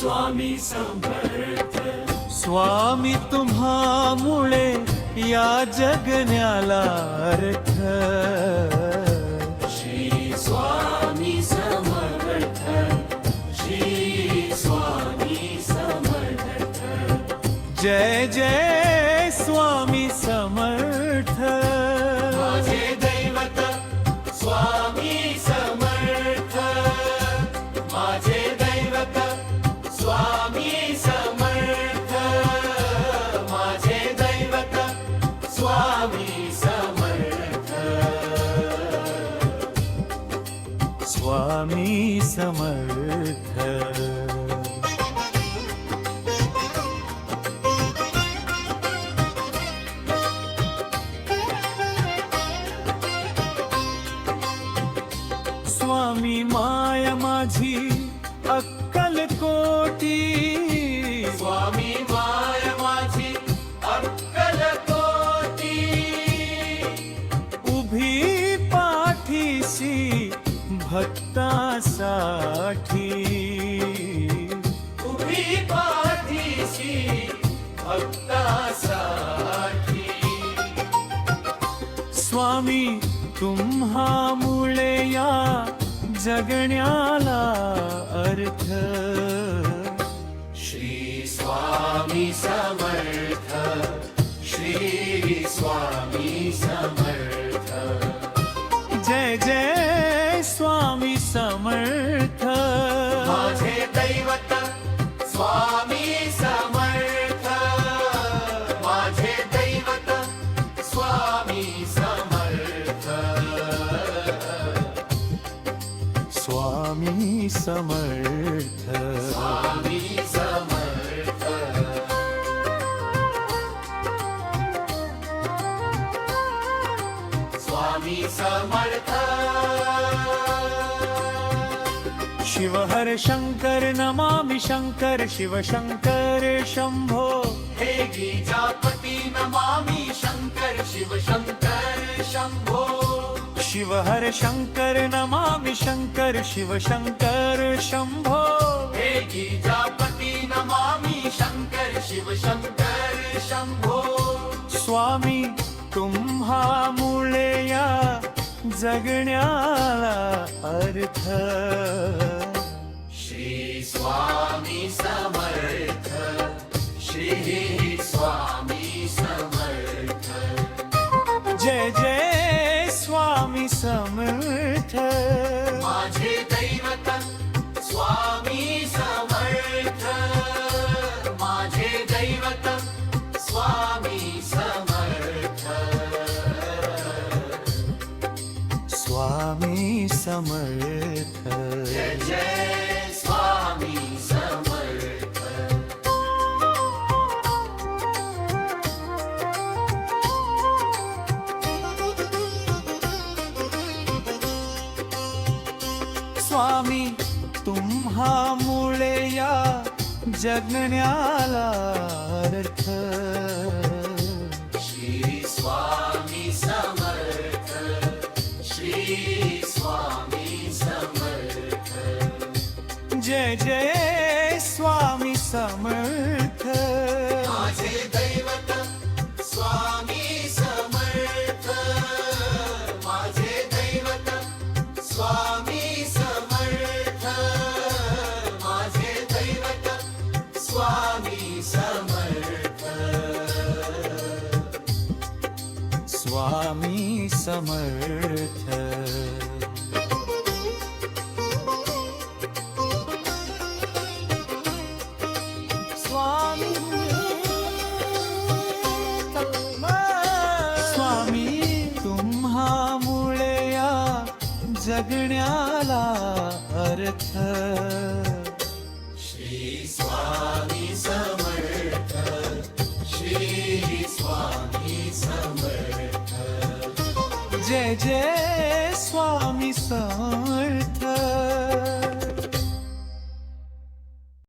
स्वामी समर्थ. स्वामी तुम्हामुळे या जगण्याला अर्थ. श्री स्वामी समर्थ. श्री स्वामी समर्थ. जय जय स्वामी समर्थ. माझे दैवत स्वामी समर्थ. माझे दैवत स्वामी समर्थ. माझे दैवत स्वामी समर्थ. स्वामी समर्थ. स्वामी माया माझी अक्कल कोटी. स्वामी माय माझी अक्कल कोटी. उभी पाठीशी भक्तासाठी. उभी पाठीशी भक्तासाठी. स्वामी तुम्हामुळे या जगण्याला अर्थ. श्री स्वामी समर्थ. श्री स्वामी समर्थ. जय जय स्वामी समर्थ. माझे दैवत स्वामी समर्थ. माझे दैवत स्वामी समर्थ. स्वामी समर्थ. स्वामी समर्थ. स्वामी समर्थ. शिव हर शंकर नमामि शंकर शिव शंकर शंभो. हे गीतापती नमामि शंकर शिव शंकर शंभो. शिव हर शंकर नमामि शंकर शिव शंकर शंभो. हे गीतापती नमामि शंकर शिव शंकर शंभो. स्वामी तुम्हामुळे या जगण्याला अर्थ. श्री स्वामी समर्थ. श्री स्वामी समर्थ. जय जय स्वामी समर्थ. माझे दैवत स्वामी समर्थ. माझे दैवत स्वामी समर्थ. स्वामी समर्थ. जय जय स्वामी समर्थ. स्वामी तुम्हामुळे या जगण्याला अर्थ. श्री स्वामी समर्थ. श्री स्वामी समर्थ. जय जय स्वामी समर्थ. माझे दैवत स्वामी समर्थ. माझे दैवत स्वामी समर्थ. माझे दैवत स्वामी समर्थ. स्वामी समर्थ. स्वामी तुम्हामुळे या जगण्याला अर्थ. श्री स्वामी समर्थ. श्री स्वामी समर्थ. जय जय